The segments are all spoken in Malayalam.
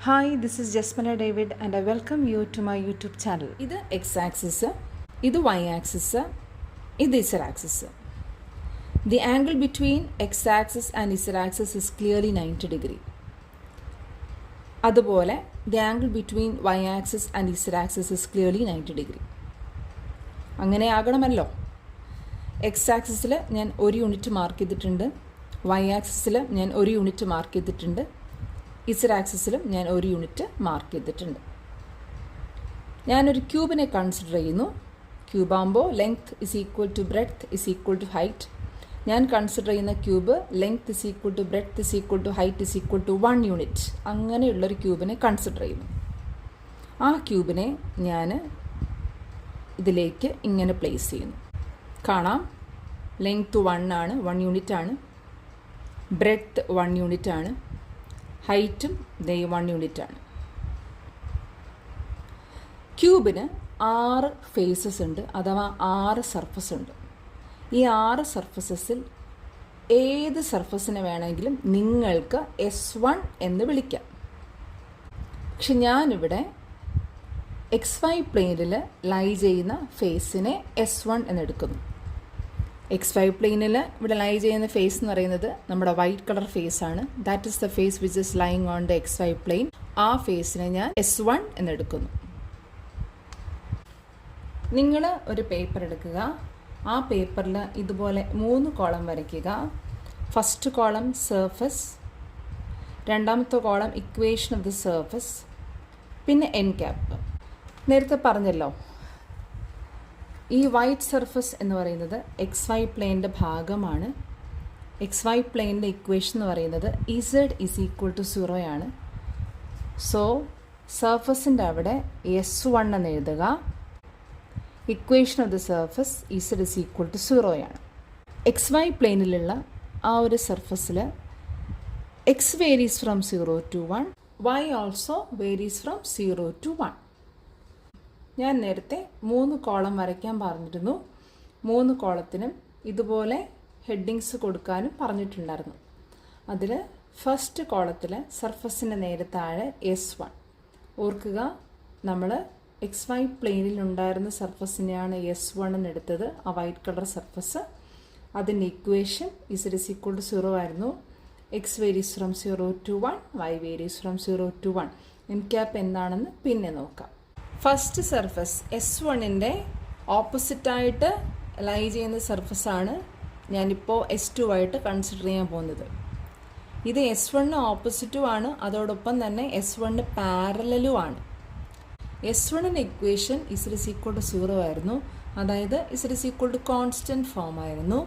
Hi, this is Jasmina David and I welcome you to my YouTube channel. ഇത് എക്സ് ആക്സിസ്, ഇത് വൈ ആക്സിസ്, ഇത് Z axis. The angle between X axis and Z axis is clearly 90 degree. അതുപോലെ the angle between Y axis and Z axis is clearly 90 degree. അങ്ങനെ ആകണമല്ലോ. എക്സ് ആക്സിസിൽ ഞാൻ 1 യൂണിറ്റ് മാർക്ക് ചെയ്തിട്ടുണ്ട്, വൈ ആക്സിസിൽ ഞാൻ 1 യൂണിറ്റ് മാർക്ക് ചെയ്തിട്ടുണ്ട്, ഇസഡ് ആക്സിസിലും ഞാൻ 1 യൂണിറ്റ് മാർക്ക് ചെയ്തിട്ടുണ്ട്. ഞാനൊരു ക്യൂബിനെ കൺസിഡർ ചെയ്യുന്നു. ക്യൂബാകുമ്പോൾ length is equal to breadth is equal to height. ഞാൻ കൺസിഡർ ചെയ്യുന്ന cube length is equal to breadth is equal to height is equal to 1 unit. അങ്ങനെയുള്ളൊരു ക്യൂബിനെ കൺസിഡർ ചെയ്യുന്നു. ആ ക്യൂബിനെ ഞാൻ ഇതിലേക്ക് ഇങ്ങനെ പ്ലേസ് ചെയ്യുന്നു. കാണാം, ലെങ്ത് 1 ആണ്, 1 യൂണിറ്റ് ആണ്. ബ്രെഡ്ത്ത് 1 യൂണിറ്റ് ആണ്. ഹൈറ്റും 1 യൂണിറ്റ് ആണ്. ക്യൂബിന് 6 ഫേസസ് ഉണ്ട്, അഥവാ 6 സർഫസ് ഉണ്ട്. ഈ 6 സർഫസസിൽ ഏത് സർഫസിനെ വേണമെങ്കിലും നിങ്ങൾക്ക് S1 എന്ന് വിളിക്കാം. പക്ഷെ ഞാനിവിടെ XY പ്ലെയിനിൽ ലൈ ചെയ്യുന്ന ഫേസിനെ S1 എന്നെടുക്കുന്നു. XY പ്ലെയിനിൽ ഇവിടെ ലൈ ചെയ്യുന്ന ഫേസ് എന്ന് പറയുന്നത് നമ്മുടെ വൈറ്റ് കളർ ഫേസ് ആണ്. That is the face which is lying on the XY plane. ആ ഫേസിനെ ഞാൻ S1 എന്നെടുക്കുന്നു. നിങ്ങൾ ഒരു പേപ്പർ എടുക്കുക. ആ പേപ്പറിൽ ഇതുപോലെ 3 കോളം വരയ്ക്കുക. ഫസ്റ്റ് കോളം സർഫസ്, രണ്ടാമത്തെ column equation of the surface, പിന്നെ എൻ ക്യാപ്പ്. നേരത്തെ പറഞ്ഞല്ലോ, ഈ വൈറ്റ് സർഫസ് എന്ന് പറയുന്നത് XY പ്ലെയിൻ്റെ ഭാഗമാണ്. XY പ്ലെയിൻ്റെ ഇക്വേഷൻ എന്ന് പറയുന്നത് Z ഇസ് ഈക്വൽ ടു 0 ആണ്. സോ സർഫസിൻ്റെ അവിടെ S1 എന്ന് എഴുതുക. Equation of the surface Z is equal to 0 ആണ്. XY പ്ലെയിനിലുള്ള ആ ഒരു സർഫസിൽ X varies from 0 to 1, Y also varies from 0 to 1. ഞാൻ നേരത്തെ 3 കോളം വരയ്ക്കാൻ പറഞ്ഞിരുന്നു. 3 കോളത്തിനും ഇതുപോലെ ഹെഡിങ്സ് കൊടുക്കാനും പറഞ്ഞിട്ടുണ്ടായിരുന്നു. അതിൽ ഫസ്റ്റ് കോളത്തിൽ സർഫസിൻ്റെ നേരെ താഴെ S1. ഓർക്കുക, നമ്മൾ XY പ്ലെയിനിൽ ഉണ്ടായിരുന്ന സർഫസിനെയാണ് S1 എന്നെടുത്തത്, ആ വൈറ്റ് കളർ സർഫസ്. അതിൻ്റെ equation Z is equal to 0 ആയിരുന്നു. X varies from 0 to 1, Y varies from 0 to 1. N cap എന്താണെന്ന് പിന്നെ നോക്കാം. ഫസ്റ്റ് സർഫസ് S1ൻ്റെ ഓപ്പോസിറ്റായിട്ട് ലൈ ചെയ്യുന്ന സർഫസാണ് ഞാനിപ്പോൾ S2 ആയിട്ട് കൺസിഡർ ചെയ്യാൻ പോകുന്നത്. ഇത് S1 ഓപ്പോസിറ്റും ആണ്, അതോടൊപ്പം തന്നെ S1 പാരലലും ആണ്. S1ൻ്റെ equation Z is equal to 0 ആയിരുന്നു, അതായത് Z is equal to constant form ആയിരുന്നു.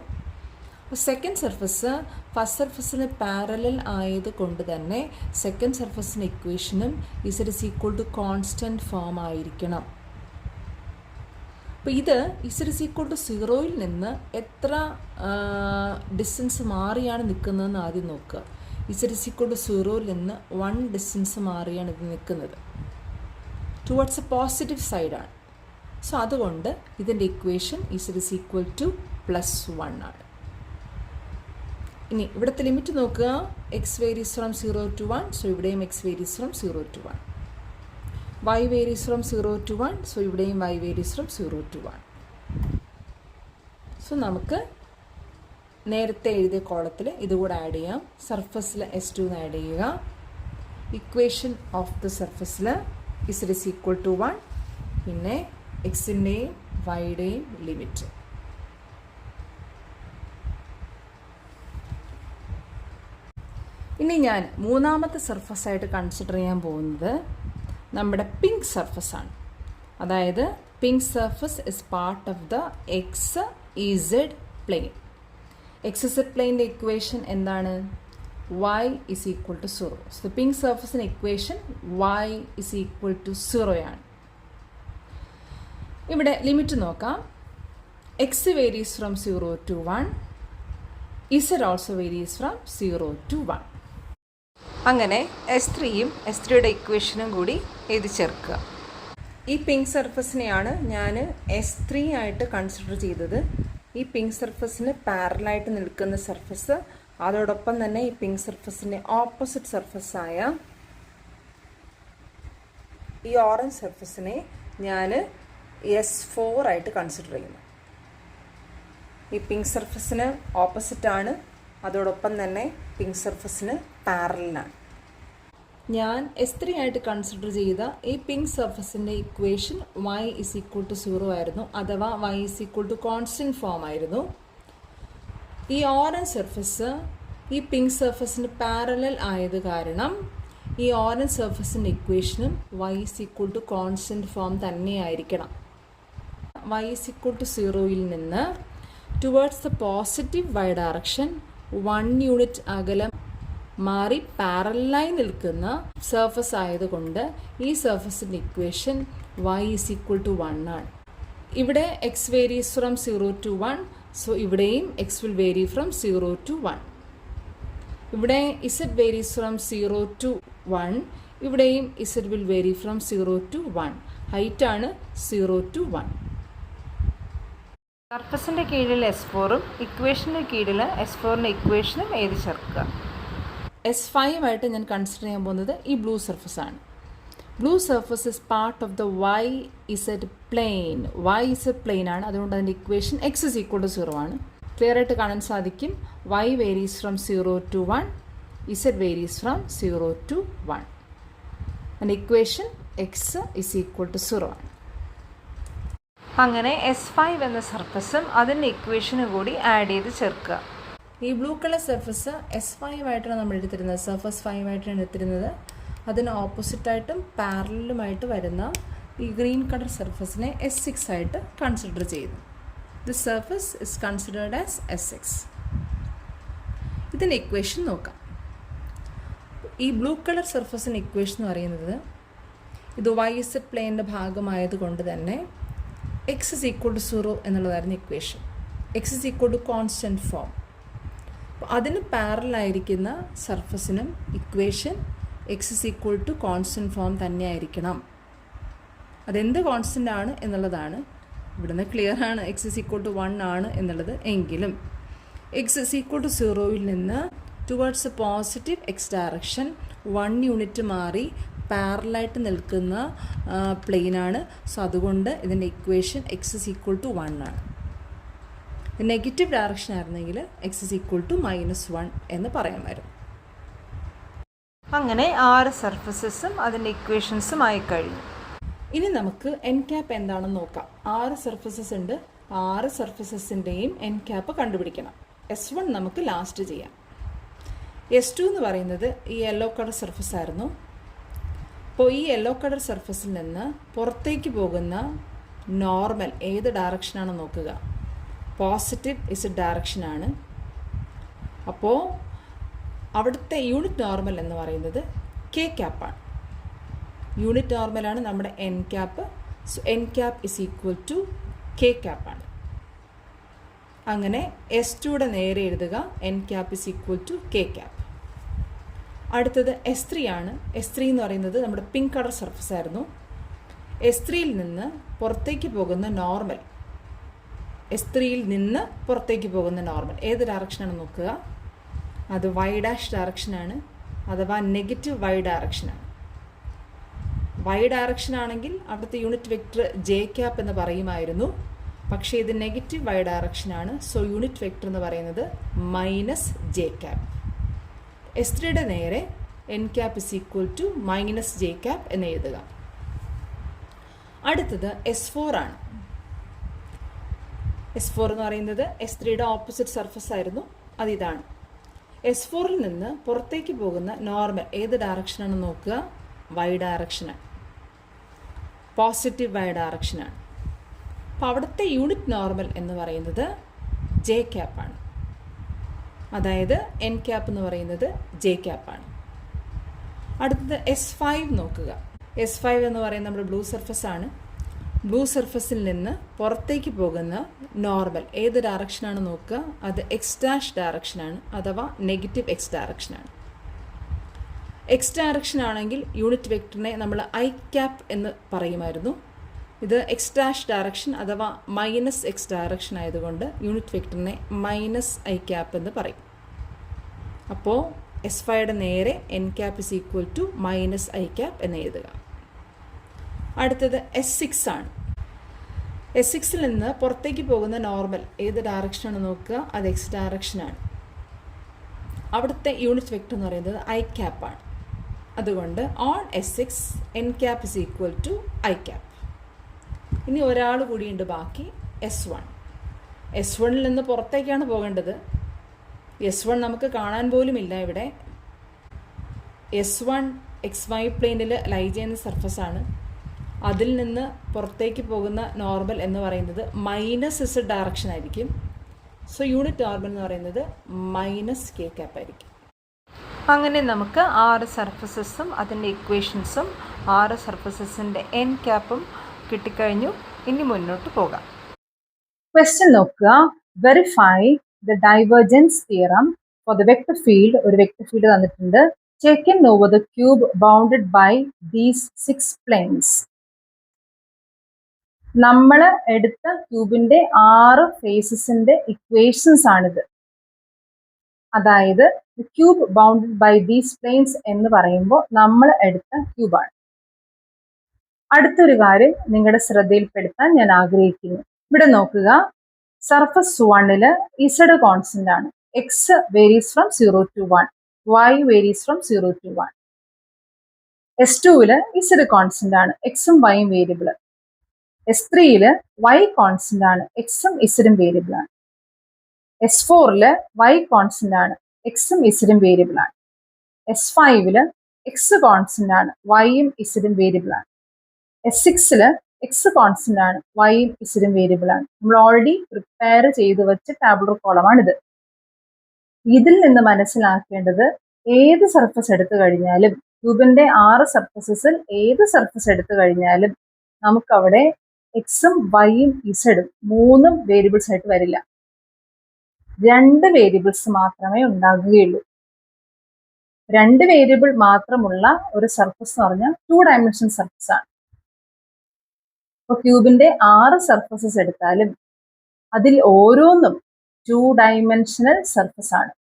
സെക്കൻഡ് സർഫസ് ഫസ്റ്റ് സർഫസിന് പാരലൽ ആയത് കൊണ്ട് തന്നെ സെക്കൻഡ് സർഫസിൻ്റെ ഇക്വേഷനും Z is equal to constant form ആയിരിക്കണം. അപ്പോൾ ഇത് Z ഇസ് ഈക്വൽ ടു 0യിൽ നിന്ന് എത്ര ഡിസ്റ്റൻസ് മാറിയാണ് നിൽക്കുന്നതെന്ന് ആദ്യം നോക്കുക. Z ഇസ് ഈക്വൽ ടു 0യിൽ നിന്ന് 1 ഡിസ്റ്റൻസ് മാറിയാണ് ഇത് നിൽക്കുന്നത്. ടുവേർഡ്സ് എ പോസിറ്റീവ് സൈഡാണ്. സോ അതുകൊണ്ട് ഇതിൻ്റെ equation Z is equal to +1 ആണ്. ഇനി ഇവിടുത്തെ ലിമിറ്റ് നോക്കുക. X varies from 0 to 1, so ഇവിടെയും X varies from 0 to 1. Y varies from 0 to 1, so ഇവിടെയും Y varies from 0 to 1. So നമുക്ക് നേരത്തെ എഴുതിയ കോളത്തിൽ ഇതുകൂടെ ആഡ് ചെയ്യാം. സർഫസിൽ S2 എന്ന് ആഡ് ചെയ്യുക. ഇക്വേഷൻ ഓഫ് ദ സർഫസിൽ Z ഇസ് ഈക്വൽ ടു 1, പിന്നെ Xൻ്റെയും Yയുടെയും ലിമിറ്റ്. ഇനി ഞാൻ മൂന്നാമത്തെ സർഫസായിട്ട് കൺസിഡർ ചെയ്യാൻ പോകുന്നത് നമ്മുടെ പിങ്ക് സർഫസാണ്. അതായത് pink surface is part of the XZ plane. XZ പ്ലെയിൻ്റെ ഇക്വേഷൻ എന്താണ്? Y is equal to 0. So pink സർഫസിൻ്റെ equation Y is equal to 0 ആണ്. ഇവിടെ ലിമിറ്റ് നോക്കാം. X varies from 0 to 1, Z also varies from 0 to 1. അങ്ങനെ S3യും S3യുടെ ഇക്വേഷനും കൂടി എഴുതി ചേർക്കുക. ഈ പിങ്ക് സർഫസിനെയാണ് ഞാൻ S3 ആയിട്ട് കൺസിഡർ ചെയ്തത്. ഈ പിങ്ക് സർഫസിന് പാരലായിട്ട് നിൽക്കുന്ന സർഫസ്, അതോടൊപ്പം തന്നെ ഈ പിങ്ക് സർഫസിൻ്റെ ഓപ്പോസിറ്റ് സർഫസായ ഈ ഓറഞ്ച് സർഫസിനെ ഞാൻ S4 ആയിട്ട് കൺസിഡർ ചെയ്യുന്നു. ഈ പിങ്ക് സർഫസിന് ഓപ്പോസിറ്റാണ്, അതോടൊപ്പം തന്നെ പിങ്ക് സർഫസിന് പാരലലാണ്. ഞാൻ S3 ആയിട്ട് കൺസിഡർ ചെയ്ത ഈ പിങ്ക് സർഫസിൻ്റെ ഇക്വേഷൻ y=0 ആയിരുന്നു, അഥവാ y= കോൺസ്റ്റൻറ്റ് ഫോം ആയിരുന്നു. ഈ ഓറഞ്ച് സർഫസ് ഈ പിങ്ക് സർഫസിന് പാരലൽ ആയത് കാരണം ഈ ഓറഞ്ച് സർഫസിൻ്റെ ഇക്വേഷനും y= കോൺസ്റ്റൻറ്റ് ഫോം തന്നെയായിരിക്കണം. y=0 നിന്ന് towards the positive y direction 1 unit അകലം മാറി പാരലായി നിൽക്കുന്ന സർഫസ് ആയതുകൊണ്ട് ഈ സർഫസിൻ്റെ ഇക്വേഷൻ y=1 ആണ്. ഇവിടെ x varies from 0 to 1, so ഇവിടെയും x will vary from 0 to 1. ഇവിടെ z വേരീസ് ഫ്രം 0 to 1, ഇവിടെയും z will vary from 0 to 1. Height ആണ് 0 to 1. സർഫസിൻ്റെ കീഴിൽ S4ഉം ഇക്വേഷന് കീഴിൽ S4ൻ്റെ ഇക്വേഷനും എഴുതി ചേർക്കുക. S5 ആയിട്ട് ഞാൻ കൺസിഡർ ചെയ്യാൻ പോകുന്നത് ഈ ബ്ലൂ സർഫസ് ആണ്. Blue surface is part of the YZ plane. YZ plane ആണ്, അതുകൊണ്ട് അതിൻ്റെ ഇക്വേഷൻ x=0 ആണ്. ക്ലിയർ ആയിട്ട് കാണാൻ സാധിക്കും. y varies from 0 to 1, z varies from 0 to 1. അതിൻ്റെ ഇക്വേഷൻ x=0 ആണ്. അങ്ങനെ S5 എന്ന സർഫസും അതിൻ്റെ ഇക്വേഷനും കൂടി ആഡ് ചെയ്ത് ചേർക്കുക. ഈ ബ്ലൂ കളർ സർഫസ് S5 ആയിട്ടാണ് നമ്മൾ എടുത്തിരുന്നത്, സർഫസ് 5 ആയിട്ടാണ് എടുത്തിരുന്നത്. അതിന് ഓപ്പോസിറ്റായിട്ടും പാരലലുമായിട്ട് വരുന്ന ഈ ഗ്രീൻ കളർ സർഫസിനെ S6 ആയിട്ട് കൺസിഡർ ചെയ്തു. This surface is considered as S6. ഇതിൻ്റെ ഇക്വേഷൻ നോക്കാം. ഈ ബ്ലൂ കളർ സർഫസിൻ്റെ ഇക്വേഷൻ എന്ന് പറയുന്നത് ഇത് YZ പ്ലെയിൻ്റെ ഭാഗമായതുകൊണ്ട് തന്നെ x=0 എന്നുള്ളതായിരുന്നു ഇക്വേഷൻ. x= constant form. അപ്പോൾ അതിന് പാരലായിരിക്കുന്ന സർഫസിനും ഇക്വേഷൻ x= കോൺസ്റ്റൻറ്റ് ഫോം തന്നെയായിരിക്കണം. അതെന്ത് കോൺസ്റ്റൻ്റ് ആണ് എന്നുള്ളതാണ് ഇവിടുന്ന് ക്ലിയർ ആണ്. x=1 ആണ് എന്നുള്ളത്. എങ്കിലും x=0 നിന്ന് towards positive x direction 1 unit മാറി പാരലായിട്ട് നിൽക്കുന്ന പ്ലെയിനാണ്. സോ അതുകൊണ്ട് ഇതിൻ്റെ ഇക്വേഷൻ x=1 ആണ്. നെഗറ്റീവ് ഡയറക്ഷൻ ആയിരുന്നെങ്കിൽ x=-1 എന്ന് പറയാമായിരുന്നു. അങ്ങനെ 6 സർഫസസും അതിൻ്റെ ഇക്വേഷൻസും ആയി കഴിഞ്ഞു. ഇനി നമുക്ക് n ക്യാപ്പ് എന്താണെന്ന് നോക്കാം. 6 സർഫസസ് ഉണ്ട്. 6 സർഫസസിൻ്റെയും n ക്യാപ്പ് കണ്ടുപിടിക്കണം. S1 നമുക്ക് ലാസ്റ്റ് ചെയ്യാം. S2 എന്ന് പറയുന്നത് ഈ യെല്ലോ കളർ സർഫസ് ആയിരുന്നു. അപ്പോൾ ഈ യെല്ലോ കളർ സർഫസിൽ നിന്ന് പുറത്തേക്ക് പോകുന്ന നോർമൽ ഏത് ഡയറക്ഷനാണെന്ന് നോക്കുക. Positive Z ഡയറക്ഷനാണ്. അപ്പോൾ അവിടുത്തെ യൂണിറ്റ് നോർമൽ എന്ന് പറയുന്നത് K ക്യാപ്പാണ്. യൂണിറ്റ് നോർമലാണ് നമ്മുടെ n cap. So n cap K ക്യാപ്പാണ്. അങ്ങനെ S2യുടെ നേരെ എഴുതുക n ക്യാപ്പ് K ക്യാപ്പ്. അടുത്തത് S3 ആണ്. S3 എന്ന് പറയുന്നത് നമ്മുടെ പിങ്ക് കളർ സർഫസ് ആയിരുന്നു. S3യിൽ നിന്ന് പുറത്തേക്ക് പോകുന്ന നോർമൽ ഏത് ഡയറക്ഷനാണ് നോക്കുക. അത് y ഡാഷ് ഡയറക്ഷനാണ്, അഥവാ നെഗറ്റീവ് y ഡയറക്ഷനാണ്. y ഡയറക്ഷൻ ആണെങ്കിൽ അവിടുത്തെ യൂണിറ്റ് വെക്റ്റർ j ക്യാപ്പ് എന്ന് പറയുമായിരുന്നു. പക്ഷേ ഇത് നെഗറ്റീവ് y ഡയറക്ഷനാണ്. സോ യൂണിറ്റ് വെക്റ്റർ എന്ന് പറയുന്നത് -j ക്യാപ്പ്. S3യുടെ നേരെ n ക്യാപ്പ് -j ക്യാപ്പ് എന്ന് എഴുതുക. അടുത്തത് S4 ആണ്. S4 എന്ന് പറയുന്നത് S3യുടെ ഓപ്പോസിറ്റ് സർഫസ് ആയിരുന്നു. അതിതാണ്. S4ൽ നിന്ന് പുറത്തേക്ക് പോകുന്ന നോർമൽ ഏത് ഡയറക്ഷനാണെന്ന് നോക്കുക. y ഡയറക്ഷനാണ്, പോസിറ്റീവ് y ഡയറക്ഷനാണ്. അപ്പോൾ അവിടുത്തെ യൂണിറ്റ് നോർമൽ എന്ന് പറയുന്നത് j ക്യാപ്പാണ്. അതായത് n ക്യാപ്പ് എന്ന് പറയുന്നത് j ക്യാപ്പാണ്. അടുത്തത് S5 നോക്കുക. S5 എന്ന് പറയുന്നത് നമ്മുടെ ബ്ലൂ സർഫസ് ആണ്. ബ്ലൂ സർഫസിൽ നിന്ന് പുറത്തേക്ക് പോകുന്ന നോർമൽ ഏത് ഡയറക്ഷനാണ് നോക്കുക. അത് x ഡാഷ് ഡയറക്ഷനാണ്, അഥവാ നെഗറ്റീവ് x ഡയറക്ഷനാണ്. x ഡയറക്ഷൻ ആണെങ്കിൽ യൂണിറ്റ് വെക്ടറിനെ നമ്മൾ i ക്യാപ്പ് എന്ന് പറയുമായിരുന്നു. ഇത് x ഡാഷ് ഡയറക്ഷൻ അഥവാ -x ഡയറക്ഷൻ ആയതുകൊണ്ട് യൂണിറ്റ് വെക്ടറിനെ -i ക്യാപ്പ് എന്ന് പറയും. അപ്പോൾ S5യുടെ നേരെ n ക്യാപ്പ് -i ക്യാപ്പ് എന്ന് എഴുതുക. അടുത്തത് S6 ആണ്. S6ൽ നിന്ന് പുറത്തേക്ക് പോകുന്ന നോർമൽ ഏത് ഡയറക്ഷനാണ് നോക്കുക, അത് എക്സ് ഡയറക്ഷനാണ്. അവിടുത്തെ യൂണിറ്റ് വെക്ടർ എന്ന് പറയുന്നത് ഐ ക്യാപ്പാണ്. അതുകൊണ്ട് on S6 n cap is equal to I cap. ഇനി ഒരാൾ കൂടിയുണ്ട് ബാക്കി, S1. S1ൽ നിന്ന് പുറത്തേക്കാണ് പോകേണ്ടത്. S1 നമുക്ക് കാണാൻ പോലുമില്ല ഇവിടെ. S1 XY പ്ലെയിനിൽ ലൈ ചെയ്യുന്ന സർഫസാണ്. അതിൽ നിന്ന് പുറത്തേക്ക് പോകുന്ന നോർമൽ എന്ന് പറയുന്നത് -z ഡയറക്ഷൻ ആയിരിക്കും. സോ യൂണിറ്റ് നോർമൽ എന്ന് പറയുന്നത് -k ക്യാപ്പ് ആയിരിക്കും. അങ്ങനെ നമുക്ക് 6 സർഫസസും അതിൻ്റെ ഇക്വേഷൻസും 6 സർഫസസിൻ്റെ n ക്യാപ്പും കിട്ടിക്കഴിഞ്ഞു. ഇനി മുന്നോട്ട് പോകാം. ക്വസ്റ്റ്യൻ നോക്കുക. Verify the divergence theorem for the vector field. ഒരു വെക്ടർ ഫീൽഡ് തന്നിട്ടുണ്ട്. Taken over the cube bounded by these 6 planes. നമ്മൾ എടുത്ത ക്യൂബിന്റെ 6 ഫേസസിന്റെ ഇക്വേഷൻസ് ആണിത്. അതായത് cube bounded by these planes എന്ന് പറയുമ്പോൾ നമ്മൾ എടുത്ത ക്യൂബാണ്. അടുത്തൊരു കാര്യം നിങ്ങളുടെ ശ്രദ്ധയിൽപ്പെടുത്താൻ ഞാൻ ആഗ്രഹിക്കുന്നു. ഇവിടെ നോക്കുക. സർഫസ് 1ൽ ഇസഡ് കോൺസ്റ്റന്റ് ആണ്. X varies from 0 to 1, y varies from 0 to 1. S2ൽ ഇസഡ് കോൺസ്റ്റന്റ് ആണ്. എക്സും വൈയും വേരിയബിൾ. S3ൽ y കോൺസ്റ്റന്റ് ആണ്. എക്സും ഇസഡും വേരിയബിൾ ആണ്. S4ൽ y കോൺസ്റ്റന്റ് ആണ്. എക്സും ഇസഡും വേരിയബിൾ ആണ്. S5ൽ എക്സ് കോൺസ്റ്റന്റ് ആണ്. വൈയും ഇസഡും വേരിയബിൾ ആണ്. S6ൽ എക്സ് കോൺസ്റ്റന്റ് ആണ്. വൈയും ഇസഡും വേരിയബിൾ ആണ്. നമ്മൾ ഓൾറെഡി പ്രിപ്പയർ ചെയ്ത് വെച്ച ടാബുലർ കോളമാണിത്. ഇതിൽ നിന്ന് മനസ്സിലാക്കേണ്ടത് ഏത് സർഫസ് എടുത്തു കഴിഞ്ഞാലും, ക്യൂബിന്റെ 6 സർഫസസിൽ ഏത് സർഫസ് എടുത്തു കഴിഞ്ഞാലും നമുക്കവിടെ എക്സും വൈയും ഇസഡും 3 വേരിയബിൾസ് ആയിട്ട് വരില്ല. 2 വേരിയബിൾസ് മാത്രമേ ഉണ്ടാകുകയുള്ളൂ. 2 വേരിയബിൾ മാത്രമുള്ള ഒരു സർഫസ് എന്ന് പറഞ്ഞാൽ 2 ഡയമെൻഷൻ സർഫസ് ആണ്. അപ്പോൾ ക്യൂബിന്റെ 6 സർഫസസ് എടുത്താലും അതിൽ ഓരോന്നും 2 ഡയമെൻഷണൽ സർഫസ് ആണ്.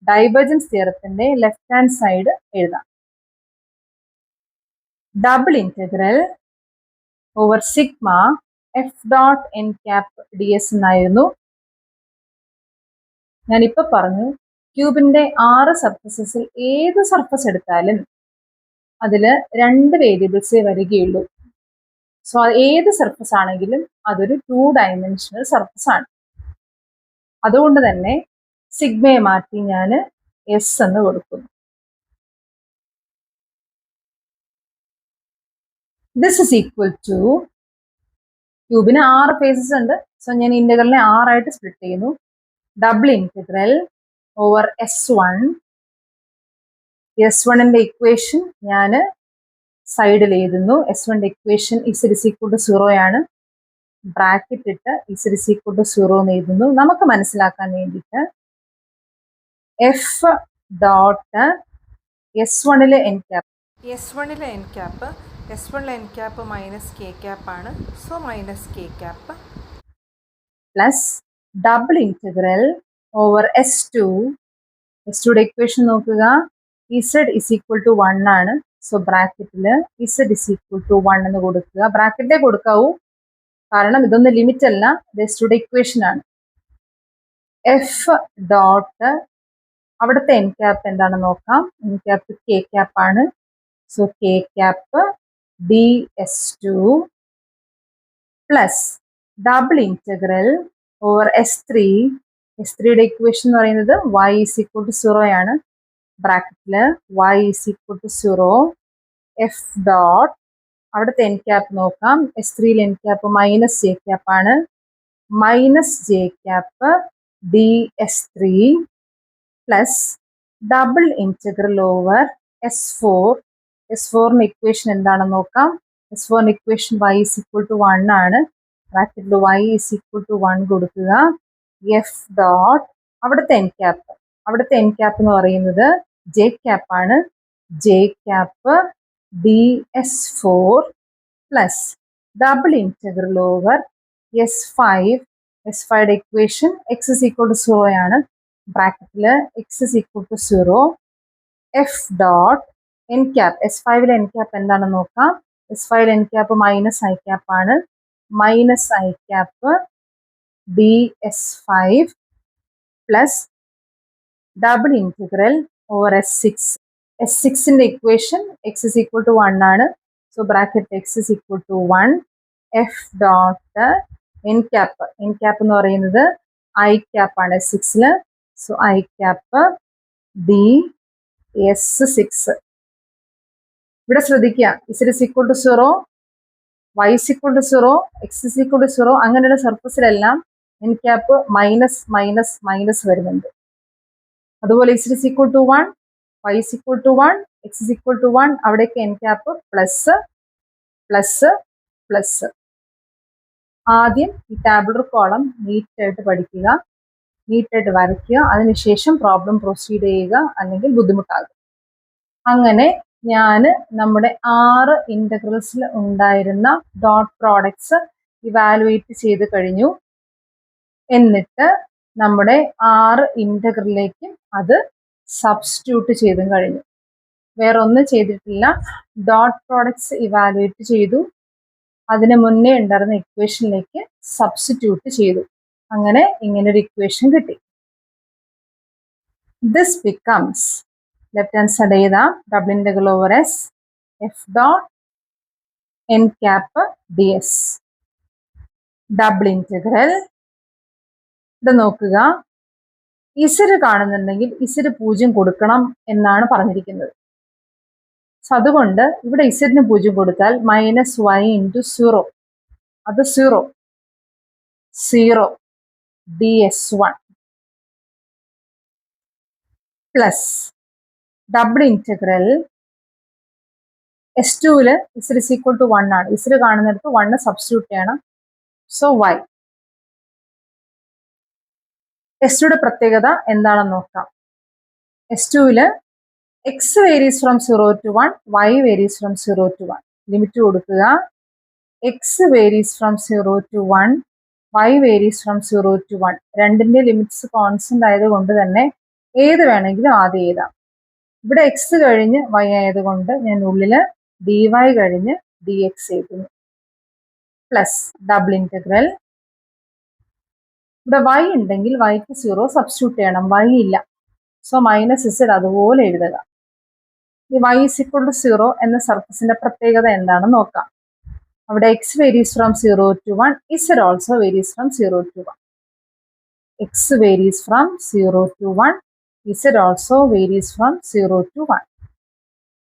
ഡൈവേർജൻസ് തിയറത്തിന്റെ ലെഫ്റ്റ് ഹാൻഡ് സൈഡ് എഴുതാം. Double integral over sigma F dot N cap D S എന്നായിരുന്നു. ഞാനിപ്പോൾ പറഞ്ഞു ക്യൂബിന്റെ 6 സർഫസസിൽ ഏത് സർഫസ് എടുത്താലും അതിൽ 2 വേരിയബിൾസേ വരികയുള്ളൂ. സോ ഏത് സർഫസ് ആണെങ്കിലും അതൊരു 2 ഡയമെൻഷണൽ സർഫസ് ആണ്. അതുകൊണ്ട് തന്നെ സിഗ്മയെ മാറ്റി ഞാൻ എസ് എന്ന് കൊടുക്കുന്നു. ദിസ് ഇസ് ഈക്വൽ ടു, ക്യൂബിന് 6 ഫേസസ് ഉണ്ട്. സോ ഞാൻ ഇന്റഗ്രലിനെ 6 ആയിട്ട് സ്പ്ലിറ്റ് ചെയ്യുന്നു. Double integral over S1. S1ന്റെ ഇക്വേഷൻ ഞാൻ സൈഡിൽ എഴുതുന്നു. S1ന്റെ equation Z is equal to 0 ആണ്. ബ്രാക്കറ്റ് ഇട്ട് ഇസഡ് ഇസ് ഈക്വൽ ടു 0 എന്ന് എഴുതുന്നു. നമുക്ക് മനസ്സിലാക്കാൻ വേണ്ടിയിട്ട് എഫ് ഡോട്ട് S1ലെ എൻ ക്യാപ്പ്, S1ലെ എൻ ക്യാപ്പ് -k ക്യാപ്പ് ആണ്. So -k cap plus double integral over S2. S2യുടെ ഇക്വേഷൻ നോക്കുക. ഇസഡ് ഇസ് ഈക്വൽ ടു 1 ആണ്. സോ ബ്രാക്കറ്റിൽ ഇസഡ് ഇസ് ഈക്വൽ ടു 1 എന്ന് കൊടുക്കുക. ബ്രാക്കറ്റിലേ കൊടുക്കാവൂ, കാരണം ഇതൊന്നും ലിമിറ്റ് അല്ല, S2യുടെ ഇക്വേഷൻ ആണ്. എഫ് ഡോട്ട് അവിടുത്തെ എൻ ക്യാപ്പ് എന്താണെന്ന് നോക്കാം. എൻ ക്യാപ്പ് k ക്യാപ്പ് ആണ്. So k cap DS2 plus double integral over S3. S3യുടെ ഇക്വേഷൻ എന്ന് പറയുന്നത് y is equal to 0 ആണ്. ബ്രാക്കറ്റിൽ y is equal to 0. F dot അവിടുത്തെ എൻ ക്യാപ്പ് നോക്കാം. S3യിൽ എൻ ക്യാപ്പ് -j ക്യാപ്പ് ആണ്. -j cap DS3 plus double integral over S4. S4ന്റെ ഇക്വേഷൻ എന്താണെന്ന് നോക്കാം. S4ന്റെ equation y is equal to 1 ആണ്. ബ്രാക്കറ്റിൽ y is equal to 1 കൊടുക്കുക. എഫ് ഡോട്ട് അവിടുത്തെ എൻ ക്യാപ്പ് എന്ന് പറയുന്നത് j ക്യാപ്പ് ആണ്. j cap DS4 plus double integral over S5. S5യുടെ equation x is equal to 0 ആണ്. ബ്രാക്കറ്റിൽ x is equal to 0. F dot N cap, S5ലെ എൻ ക്യാപ്പ് എന്താണെന്ന് നോക്കാം. S five N cap minus I cap ആണ്. Minus I cap ds5 plus double integral over S6. S6ന്റെ equation x is equal to 1 ആണ്. So bracket x is equal to 1 f dot N cap എന്ന് പറയുന്നത് ഐ ക്യാപ്പ് ആണ് S6. So I cap ds6. ഇവിടെ ശ്രദ്ധിക്കുക, z is equal to 0, y is equal to 0, x is equal to 0 അങ്ങനെയുള്ള സർഫസിലെല്ലാം N cap minus minus minus വരുന്നുണ്ട്. അതുപോലെ z is equal to 1, y is equal to 1, x is equal to 1 അവിടേക്ക് N cap plus plus plus. ആദ്യം ഈ ടാബുലർ കോളം നീറ്റായിട്ട് പഠിക്കുക, നീറ്റായിട്ട് വരയ്ക്കുക, അതിനുശേഷം പ്രോബ്ലം പ്രൊസീഡ് ചെയ്യുക, അല്ലെങ്കിൽ ബുദ്ധിമുട്ടാകും. അങ്ങനെ ഞാൻ നമ്മുടെ 6 ഇൻ്റഗ്രൽസിൽ ഉണ്ടായിരുന്ന ഡോട്ട് പ്രോഡക്ട്സ് ഇവാലുവേറ്റ് ചെയ്ത് കഴിഞ്ഞു. എന്നിട്ട് നമ്മുടെ 6 ഇൻ്റഗ്രലിലേക്കും അത് സബ്സ്റ്റിറ്റ്യൂട്ട് ചെയ്തും കഴിഞ്ഞു. വേറെ ഒന്നും ചെയ്തിട്ടില്ല. ഡോട്ട് പ്രോഡക്ട്സ് ഇവാലുവേറ്റ് ചെയ്തു, അതിന് മുന്നേ ഉണ്ടായിരുന്ന ഇക്വേഷനിലേക്ക് സബ്സ്റ്റിറ്റ്യൂട്ട് ചെയ്തു. അങ്ങനെ ഇങ്ങനൊരു ഇക്വേഷൻ കിട്ടി. This becomes left hand side എഴുതാം, double integral over S F dot N cap D S. Double integral ഇവിടെ നോക്കുക, ഇസഡ് കാണുന്നുണ്ടെങ്കിൽ ഇസഡ് 0 കൊടുക്കണം എന്നാണ് പറഞ്ഞിരിക്കുന്നത്. സോ അതുകൊണ്ട് ഇവിടെ ഇസഡിന് 0 കൊടുത്താൽ മൈനസ് y ഇൻറ്റു 0, അത് 0 ds1 പ്ലസ് ഡബിൾ ഇൻറ്റഗ്രൽ S2ൽ ഇസഡ് ഇസ് ഈക്വൽ ടു 1 ആണ്. ഇസഡ് കാണുന്നിടത്ത് 1 സബ്സ്റ്റിറ്റ്യൂട്ട് ചെയ്യണം. So y. S2യുടെ പ്രത്യേകത എന്താണെന്ന് നോക്കാം. S2ൽ x varies from 0 to 1, y varies from 0 to 1. Limit കൊടുക്കുക. x varies from 0 to 1, y varies from 0 to 1. രണ്ടിന്റെ ലിമിറ്റ്സ് കോൺസ്റ്റന്റ് ആയതുകൊണ്ട് തന്നെ ഏത് വേണമെങ്കിലും ആദ്യം എഴുതാം. ഇവിടെ x കഴിഞ്ഞ് y ആയതുകൊണ്ട് ഞാൻ ഉള്ളിൽ dy കഴിഞ്ഞ് dx എഴുതുന്നു. പ്ലസ് ഡബിൾ ഇൻറ്റഗ്രൽ, ഇവിടെ y ഉണ്ടെങ്കിൽ yക്ക് 0 സബ്സ്റ്റിറ്റ്യൂട്ട് ചെയ്യണം, y ഇല്ല. സോ മൈനസ് z അതുപോലെ എഴുതുക. ഈ y is equal to 0 എന്ന സർഫസിന്റെ പ്രത്യേകത എന്താണെന്ന് നോക്കാം. അവിടെ x varies from 0 to 1, z also varies from 0 to 1. x varies from 0 to 1, z also varies from 0 to 1.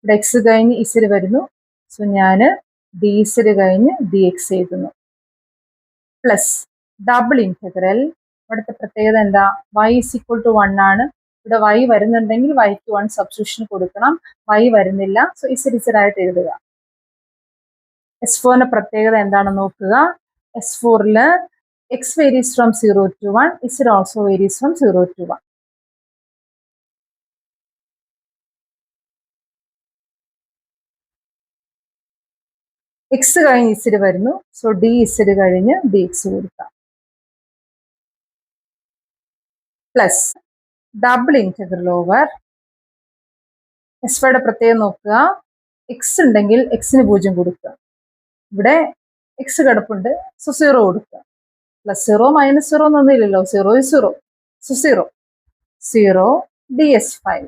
ഇവിടെ x കഴിഞ്ഞ് z വരുന്നു. സോ ഞാൻ dz കഴിഞ്ഞ് dx എഴുതുന്നു. പ്ലസ് ഡബിൾ ഇൻറ്റഗ്രൽ, ഇവിടുത്തെ പ്രത്യേകത എന്താ, y is equal to 1 ആണ്. ഇവിടെ y വരുന്നുണ്ടെങ്കിൽ yക്ക് 1 സബ്സ്റ്റിറ്റ്യൂഷൻ കൊടുക്കണം, y വരുന്നില്ല. സോ z ആയിട്ട് എഴുതുക. S4ന്റെ പ്രത്യേകത എന്താണെന്ന് നോക്കുക. S4ൽ x varies from 0 to 1, z also varies from 0 to 1. x കഴിഞ്ഞ് z വരുന്നു. സോ dz കഴിഞ്ഞ് dx കൊടുക്കാം. പ്ലസ് ഡബിൾ ഇൻറ്റഗ്രൽ ഓവർ S5യുടെ പ്രത്യേകം നോക്കുക. x ഉണ്ടെങ്കിൽ xന് 0 കൊടുക്കുക. ഇവിടെ x കിടപ്പുണ്ട്, സോ 0 കൊടുക്കുക. പ്ലസ് 0 മൈനസ് 0 എന്നൊന്നും ഇല്ലല്ലോ, 0 is 0. So 0 ds5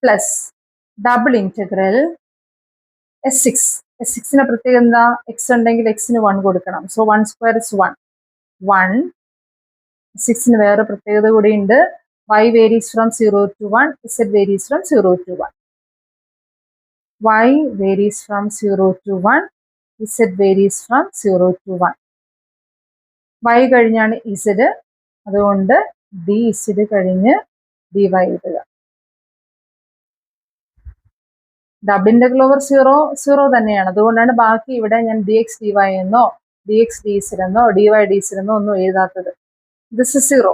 plus double integral S6ന്റെ പ്രത്യേകം എന്താ, x ഉണ്ടെങ്കിൽ xന് 1 കൊടുക്കണം. So 1 square is 1. 6ന് വേറെ പ്രത്യേകത കൂടിയുണ്ട്. y varies from 0 to 1, z varies from 0 to 1. y varies from 0 to 1, z varies from 0 to 1. y കഴിഞ്ഞാണ് z, അതുകൊണ്ട് dz കഴിഞ്ഞ് dy എഴുതുക. ഡബിൾ ഇൻറ്റഗ്രൽ ഓവർ 0 തന്നെയാണ്. അതുകൊണ്ടാണ് ബാക്കി ഇവിടെ ഞാൻ dx dy എന്നോ dx dz എന്നോ dy dz എന്നോ ഒന്നും എഴുതാത്തത്. This is 0.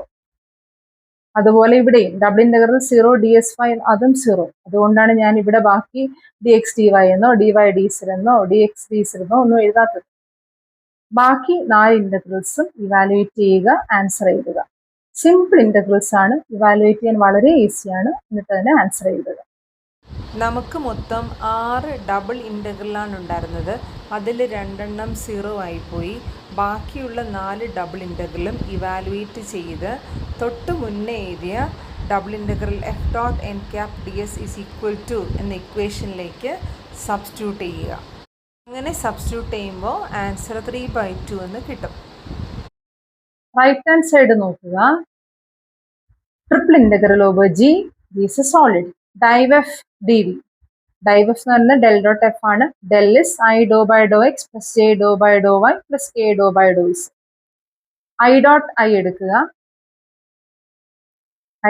അതുപോലെ ഇവിടെയും ഡബിൾ ഇൻറ്റഗ്രൽ 0 ds5 അതും 0. അതുകൊണ്ടാണ് ഞാൻ ഇവിടെ ബാക്കി dx dy എന്നോ dy dz എന്നോ dx dz എന്നോ ഒന്നും എഴുതാത്തത്. ബാക്കി 4 ഇൻറ്റഗ്രൽസും ഇവാലുവേറ്റ് ചെയ്യുക, ആൻസർ എഴുതുക. സിമ്പിൾ ഇൻറ്റഗ്രൽസ് ആണ്, ഇവാലുവേറ്റ് ചെയ്യാൻ വളരെ ഈസിയാണ്. എന്നിട്ട് തന്നെ ആൻസർ എഴുതുക. നമുക്ക് മൊത്തം 6 ഡബിൾ ഇൻ്റഗ്രലാണ് ഉണ്ടായിരുന്നത്. അതിൽ 2 0 ആയിപ്പോയി. ബാക്കിയുള്ള 4 ഡബിൾ ഇൻ്റഗ്രലും ഇവാലുവേറ്റ് ചെയ്ത് തൊട്ട് മുന്നേ എഴുതിയ double integral F dot N cap D S is equal to എന്ന ഇക്വേഷനിലേക്ക് സബ്സ്റ്റിറ്റ്യൂട്ട് ചെയ്യുക. അങ്ങനെ സബ്സ്റ്റിറ്റ്യൂട്ട് ചെയ്യുമ്പോൾ ആൻസർ 3/2 എന്ന് കിട്ടും. റൈറ്റ് ഹാൻഡ് സൈഡ് നോക്കുക. Triple integral over G is a solid. Div F D V. Div F എന്ന് പറഞ്ഞാൽ ഡെൽ ഡോട്ട് എഫ് ആണ്. Del is I doe by doe X plus J doe by doe Y plus K doe by doe Z. I dot I എടുക്കുക.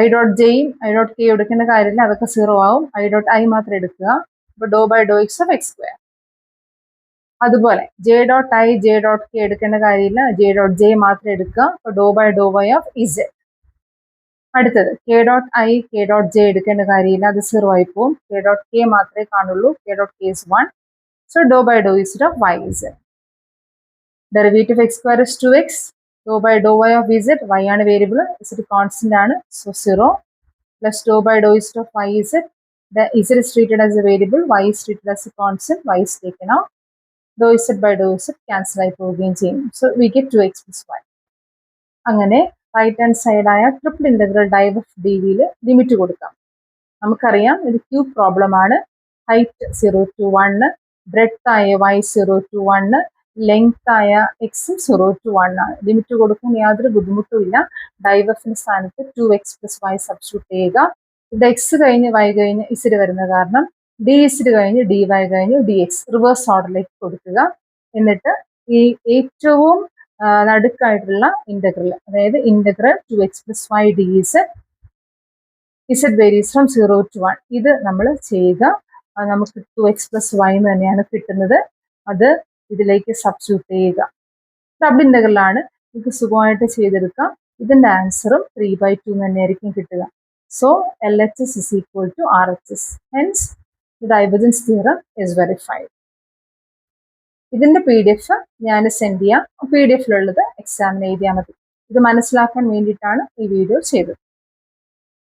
ഐ ഡോട്ട് ജെയും ഐ ഡോട്ട് കെ എടുക്കേണ്ട കാര്യമില്ല, അതൊക്കെ 0 ആവും. ഐ ഡോട്ട് ഐ മാത്രം എടുക്കുക. അപ്പോൾ doe by doe X of X square. അതുപോലെ J dot I J dot K എടുക്കേണ്ട കാര്യമില്ല, ജെ ഡോട്ട് ജെ മാത്രം എടുക്കുക. അപ്പോൾ doe by doe Y of Z. അടുത്തത് K dot I K dot J എടുക്കേണ്ട കാര്യമില്ല, അത് 0 ആയി പോവും. കെ ഡോട്ട് കെ മാത്രമേ കാണുള്ളൂ. K dot K is 1. So doe by doe Z of Y Z. Derivative X square is 2x. Doe by doe Y of Z, Y ആണ് വേരിയബിൾ, ഇസെഡ് കോൺസ്റ്റന്റ് ആണ്, so 0 plus doe by doe Z of Y Z. The z is treated as a variable, y is treated as a constant, y is taken out. Dou z by dou z cancel ആയി പോവുകയും ചെയ്യും. So we get 2x plus y. അങ്ങനെ റൈറ്റ് ഹാൻഡ് സൈഡായ triple integral div of D വിയിൽ ലിമിറ്റ് കൊടുക്കാം. നമുക്കറിയാം ഇത് ക്യൂബ് പ്രോബ്ലം ആണ്. ഹൈറ്റ് 0 to 1, ബ്രെഡ്ത്ത് ആയ y 0 to 1, ലെങ്ത് ആയ എക്സും 0 to 1 ആണ്. ലിമിറ്റ് കൊടുക്കാൻ യാതൊരു ബുദ്ധിമുട്ടും ഇല്ല. ഡൈവ് എഫിന് സ്ഥാനത്ത് 2x plus y സബ്സ്റ്റിറ്റ്യൂട്ട് ചെയ്യുക. ഇത് എക്സ് കഴിഞ്ഞ് വൈ കഴിഞ്ഞ് ഇസിഡ് വരുന്ന കാരണം ഡി ഇസിഡ് കഴിഞ്ഞ് ഡി വൈ കഴിഞ്ഞ് ഡി എക്സ് റിവേഴ്സ് ഓർഡറിലേക്ക് കൊടുക്കുക. എന്നിട്ട് ഈ ഏറ്റവും നടുക്കായിട്ടുള്ള ഇൻ്റഗ്രൽ, അതായത് integral 2x plus y D Z varies from 0 to 1, ഇത് നമ്മൾ ചെയ്യുക. നമുക്ക് 2x plus y എന്ന് തന്നെയാണ് കിട്ടുന്നത്. അത് ഇതിലേക്ക് സബ്സ്റ്റിറ്റ്യൂട്ട് ചെയ്യുക. ഡബിൾ ഇൻ്റഗ്രലാണ്, നമുക്ക് സുഖമായിട്ട് ചെയ്തെടുക്കാം. ഇതിൻ്റെ ആൻസറും 3/2 തന്നെയായിരിക്കും കിട്ടുക. So LHS is equal to RHS. Hence, the divergence theorem is verified. ഇതിൻ്റെ PDF ഞാൻ സെൻഡ് ചെയ്യാം. PDF ലുള്ളത് എക്സാമിന് എഴുതിയാൽ മതി. ഇത് മനസ്സിലാക്കാൻ വേണ്ടിയിട്ടാണ് ഈ വീഡിയോ ചെയ്തത്.